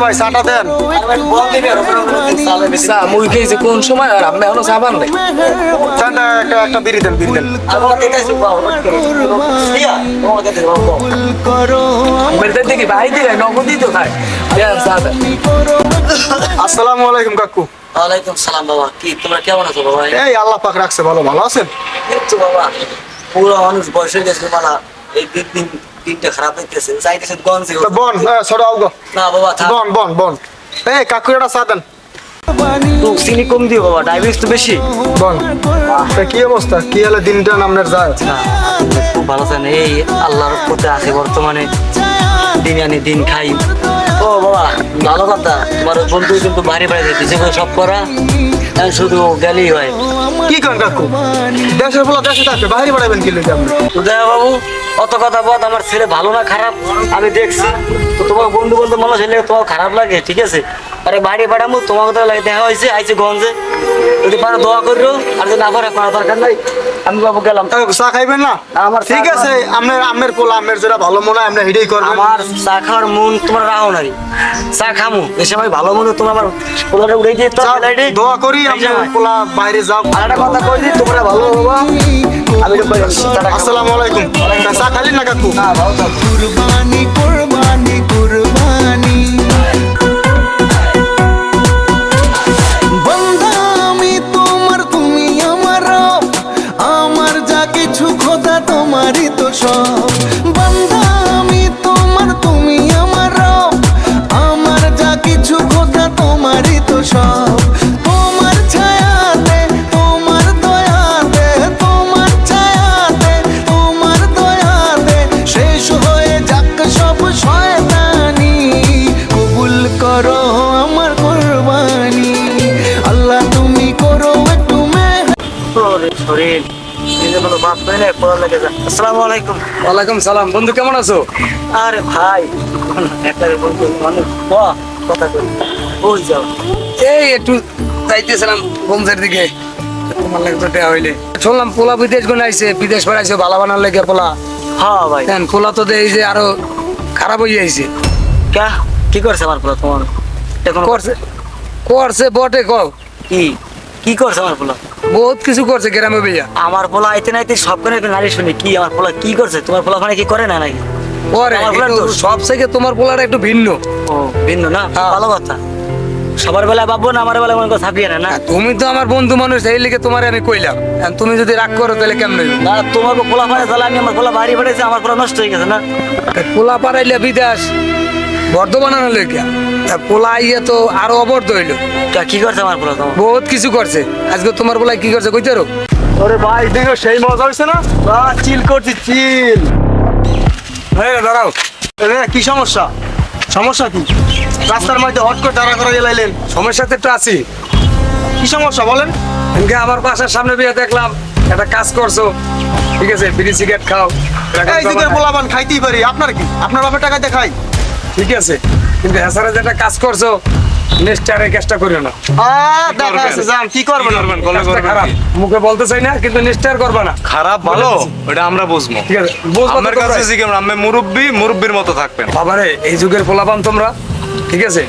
ভাই চাটা দেন। চা মুই খেয়েছি কোন সময় আর আপনি এখনো চা পান নাই? চাটা একটা বিড়ি দেন, বিড়ি দেন। বেরতে দেখি ভাই দিলে নগদই তো খায়। চা দেন। আসসালামু আলাইকুম কাকু। ওয়ালাইকুম সালাম বাবা। কি তোমরা কেমন আছো বাবা? এই আল্লাহ পাক রাখছে ভালো, ভালো আছেন? এই তো বাবা, পুরো মানুষ বয়স হয়ে গেছে মালা, এই দিনটা খারাপ হইতেছে, যাইতেছে গঞ্জে। তো বন ছোট আউগো না বাবা থাক, বন এই কাকু একটা চা দেন। তো চিনি কম দিও বাবা, ডায়াবেটিস তো বেশি। বন কি অবস্থা, কি হলে দিনটা আপনার যায়? না খুব ভালো আছেন, এই আল্লাহর পথে আছি বর্তমানে, দিন আনি দিন খাই। ও বাবা ভালো কথা, তোমার বন্ধু কিন্তু বাড়ি বাড়ি যেতেছে সব করা, এখন শুধু গেলেই হয়। কি করেন কাকু, দেশের বলা দেশে থাকবে, বাইরে বাড়াবেন কি লোক আপনি? উদয় বাবু অত কথা বল, আমার ছেলে ভালো না খারাপ আমি দেখছি, তো তোমার বন্ধু বন্ধু মানুষ হলে তোমার খারাপ লাগে, ঠিক আছে? আরে বাড়ি পাঠাবো তোমার কথা লাগে, দেখা হয়েছে আইছে গঞ্জে, যদি পারো দোয়া করো, আর যদি না পারে করার দরকার নাই। আমি বাবু গেলাম। চা খাইবেন না? আমার চা ঠিক আছে, আপনার পোলা আপনার যেটা ভালো মনে হয় আপনি হিডেই করবেন। আমার চা খাওয়ার মন তোমরা রাখো নাই, চা খামু এসে ভাই ভালো মনে তোমরা আমার পোলাটা উড়ে যেত। দোয়া করি আপনার পোলা বাইরে যাও। আর একটা কথা কই দিই, তোমরা ভালো বাবা, আমি তো আসসালামু আলাইকুম। চা খালি না কাকু? না ভালো থাকো। কুরবানি কুরবানি কুরবানি বন্ধা আমি তোমার, তুমি আমার রব, আমার যা কিছু খোদা তোমারই তো সব। বন্ধা আমি তোমার, তুমি আমার রব, আমার যা কিছু খোদা তোমারই তো সব। তোমার ছায়াতে তোমার দয়াতে, তোমার ছায়াতে তোমার দয়াতে শেষ হয়ে যাক সব শয়তানি, কবুল করো আমার কুরবানি, আল্লাহ তুমি করো একটু শরীর নিজে কোনো বাপ হয় না, পড়া লেগে যায়। আসসালামু আলাইকুম। ওয়ালাইকুম সালাম। বন্ধু কেমন আছো? আরে ভাই একটা বন্ধু মানুষ কথা কই, ওই যাও। এই একটু যাইতেছিলাম গঞ্জের দিকে, তোমার লাগে তো টেয়া হইলে। শুনলাম পোলা বিদেশ গুণ আইছে, বিদেশ পাঠাইছে ভালো বানার লেগে পোলা। হ্যাঁ ভাই। দেন পোলা তো এই যে আরো খারাপ হয়ে যাইছে। কা কি করছে আমার পোলা তোমার? এখন করছে বটে, কও কি কি করছে আমার পোলা? বহুত কিছু করছে গ্রামে ভাইয়া। আমার পোলা আইতে নাইতে সব করে নারী শুনি, কি আমার পোলা কি করছে? তোমার পোলা ওখানে কি করে না নাকি? পরে আমার পোলার দোষ। সব থেকে তোমার পোলার একটু ভিন্ন। ও ভিন্ন না, হ্যাঁ। ভালো কথা। সবার বেলায় ভাববো না, আমার বেলায় মনে করো ছাপিয়ে না। তুমি তো আমার বন্ধু মানুষ, এই লিগে তোমার আমি কইলাম। আর তুমি যদি রাগ করো তাহলে কেমন হইব? না তোমাকে পোলা পাড়ে তাহলে আমি আমার পোলা বাড়ি পাঠাইছি, আমার পোলা নষ্ট হয়ে গেছে না। পোলা পাড়াইলে বিদেশ বর্ধমানের লেগে, পোলা আইয়া তো আরো অবর্ধ হইলো। কি করছে আমার পোলা তোমার? বহুত কিছু করছে। আজকে তোমার পোলা কি করছে কইতে পারো? ওরে ভাই দেখো সেই মজা হয়েছে না? চিল করছি চিল। দাঁড়াও, কি সমস্যা, সমস্যা কি? রাস্তার মধ্যে হট করে দাঁড়া করে গেলাইলেন, সমস্যাতে একটু আছি। কি সমস্যা বলেন? এমকে আমার বাসার সামনে বিয়ে দেখলাম একটা কাজ করছো, ঠিক আছে, বিড়ি সিগারেট খাও, এই দিকে পোলাবান খাইতেই পারি, আপনার কি? আপনার বাপের টাকাতে খাই, ঠিক আছে, কিন্তু এছাড়া যেটা কাজ করছো নেক্সট আর এই কাজটা করিও না। দেখা আছে, যান কি করবেন? কাজটা খারাপ, মুখে বলতে চাই না, কিন্তু নেক্সট আর করবা না। খারাপ ভালো ওটা আমরা বুঝবো। ঠিক আছে, বুঝবা তো আমার তোমরা। কাছে জিজ্ঞেস আমি মুরব্বির মতো থাকবেন। বাবারে এই যুগের পোলাপান তোমরা, ঠিক আছে,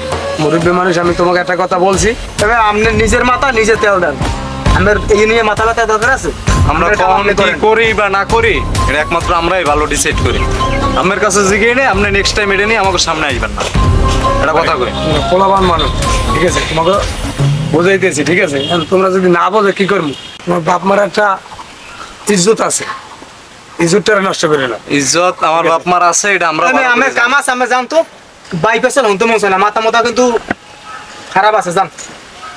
মুরব্বী মানুষ, আমি তোমাকে একটা কথা বলছি। তবে আপনি নিজের মাথা নিজে তেল দেন, আমার এই নিয়ে মাথা ব্যথা দরকার আছে? আমরা এটা কখন আপনি কি করেন। করি বা না করি এটা একমাত্র আমরাই ভালো ডিসাইড করি। আমার কাছে জিজ্ঞেস নেই, আপনি নেক্সট টাইম এটা নিয়ে আমাকে সামনে আসবেন না, এটা কথা কই। পোলাপান মানুষ, ঠিক আছে, তোমাকে বোঝাইতেছি, ঠিক আছে। এখন তোমরা যদি না বোঝো কি করবো? তোমার বাপ মার একটা ইজ্জত আছে, ইজ্জতটা নষ্ট করে না। ইজ্জত আমার বাপ মার আছে, এটা আমরা আমি ভালো আমি করে জানি। কামাস আমি জানতো বাইপাসে হতে মন চায় না, মাথা মাথা কিন্তু খারাপ আছে, জান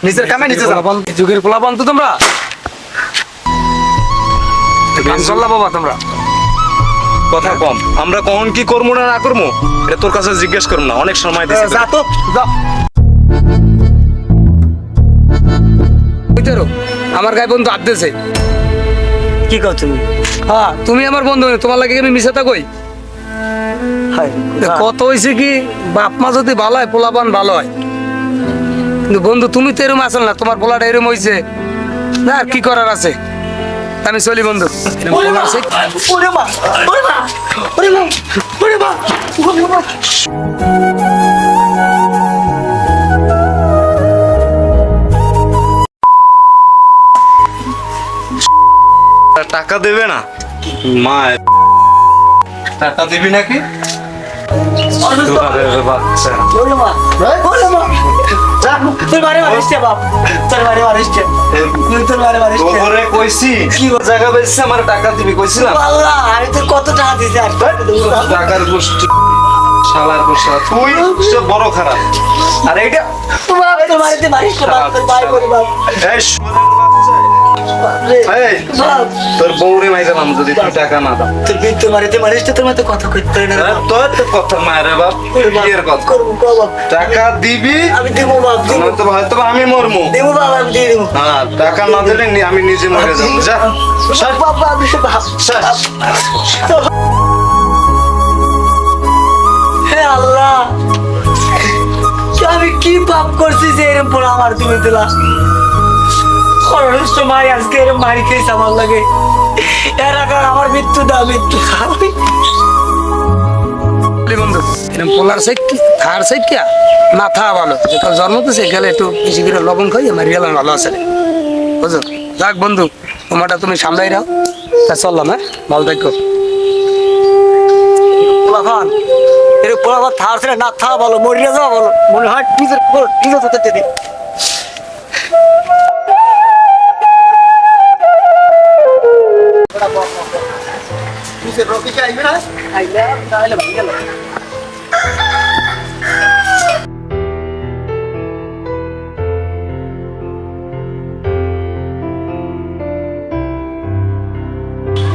নিজের কামে নিজে যান। পোলাপান, এই যুগের পোলাপান তো তোমরা কাম করলা বাবা তোমরা। কথা কম, আমরা কখন কি করবো না করবো এটা তোর কাছে জিজ্ঞেস করবো না, অনেক সময় দিছি যা তো যা। বুঝতে পারো? আমার গায়ে বন্ধু হাত দিয়েছে। কি কর তুমি? হ্যাঁ, তুমি আমার বন্ধু, তোমার লাগে আমি মিশাতা কই? হায়, কত হয়েছে কি, বাপ মা যদি ভালো হয় পোলাপান ভালো হয়, কিন্তু বন্ধু তুমি তো এরম আসল না, তোমার পোলাটা এরম হয়েছে না, আর কি করার আছে? আমি চলি বন্ধু। এরম পোলা আছে। ওরে মা, ওরে মা, ওরে মা, ওরে মা, ওরে মা। টাকা দেবে না? মা টাকা দিবি নাকি? দুবারের বাচ্চা। ওরে মা, ওরে মা। যা, তোর বাড়ি মারিস কে বাপ? তোর বাড়ি মারিস কে? তোর বাড়ি মারিস কে? তোরে কইছি কি জায়গা বেচছে আমার টাকা দিবি কইছিলাম? আল্লাহ, আমি তোর কত টাকা দিছি আর টাকার গোষ্ঠী শালার গোষ্ঠী তুই সব বড় খারাপ। আর এইটা বাপ, তোর বাড়িতে মারিস কে বাপ? তোর ভাই করি বাপ। এই সুদের বাচ্চা এই বাপ, তোর বউরে মাইরাম যদি তুই টাকা না দাও। তোর তোর বাড়িতে মারিস কে? তোর মতো কথা কইতে না বাপ। তোর তো কথা মায়ের বাপ কি এর কথা? করবো কো বাপ? টাকা দিবি আমি দেবো বাপ, দেবো। নয়তো হয়তো আমি মরমু। দেবো বাপ, আমি দিয়ে দেবো। হ্যাঁ টাকা না দিলে আমি নিজে মরে যাবো। যা সর। বাপ, বাপ, আমি বাপ। সর। হে আল্লাহ, আমি কি পাপ করছি যে এরম পড়া আমার তুমি দিলা? খরচ সময় আজকে এরম মারি খেয়েছে আমার লাগে। এর আগে আমার মৃত্যু দাও, মৃত্যু দাও। বন্ধু এরকম পোলার সাইড থার সাইড কে না থা ভালো যেটা জন্ম তো গেলে একটু বেশি করে লবণ খাই মারি গেলাম ভালো আছে বুঝো। যাক বন্ধু তোমারটা তুমি সামলাই রাও, তা চললাম। হ্যাঁ ভালো থাকো। পোলাফান এরকম পোলাফান থার ছেড়ে না থা বলো, মরিয়া যাওয়া বলো, মনে হয় নিজের নিজের হতে দিই। রকিকে আইবে না? আইলে তাহলে ভাই গেল।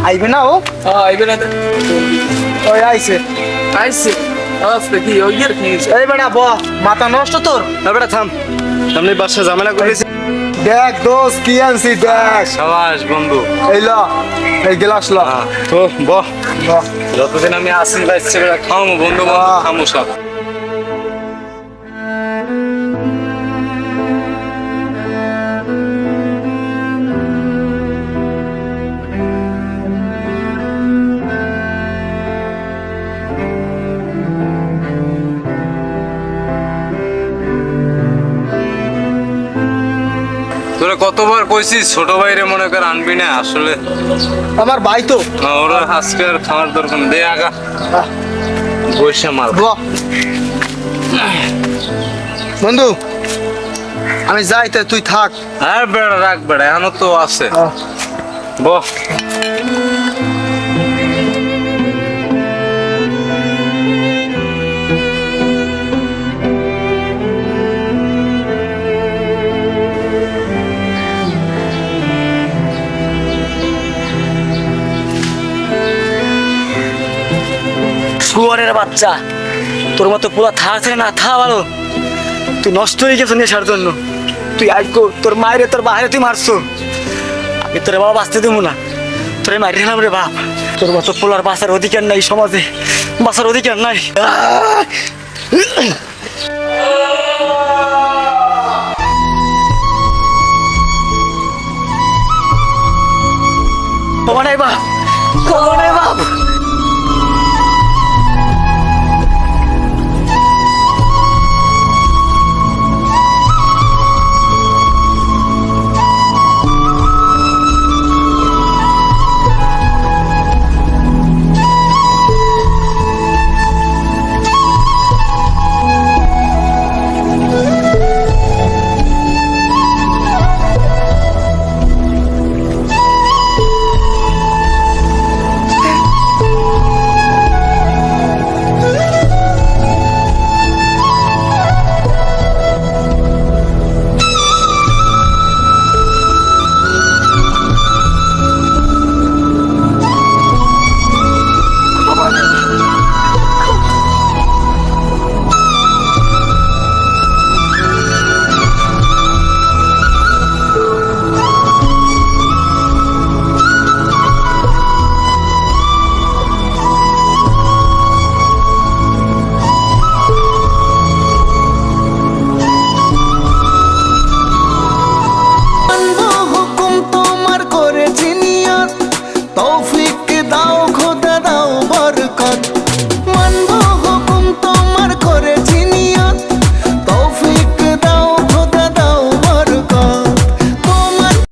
আইবে না ও? আইবে না ওই আইছে। আইসে আস্তে কি ওই এর কি এই বেটা ব মাথা নষ্ট তোর। এবারে থাম, সামনে বাসা ঝামেলা করেছি। দেখ দোস্ত কি আনছি দেখ। সাবাস বন্ধু। এই ল এই গ্লাস ল। তো বহ ল। যতদিন আমি আসি বাইছে বেলা খাওয়াবো বন্ধু বান্ধব খামো সব। তোরা কতবার কইছিস ছোট ভাইরে মনে কর আনবি না, আসলে আমার ভাই তো। না ওরা আজকে আর খাওয়ার দরকার নেই। দে আগা বৈশা মার। ব বন্ধু আমি যাই তো তুই থাক। আর বেড়া রাখ বেড়া এখনো তো আছে। বহ শুয়ারের বাচ্চা, তোর মতো পুরো থাকছে না থা ভালো। তুই নষ্ট হয়ে গেছো নেশার জন্য। তুই আজকে তোর মায়ের তোর বাইরে তুই মারছো। আমি তোর বাবা বাঁচতে দেবো না, তোরে মারি দিলাম রে বাপ। তোর মতো পোলার বাঁচার অধিকার নাই সমাজে, বাঁচার অধিকার নাই। বাবা নাই বাপ।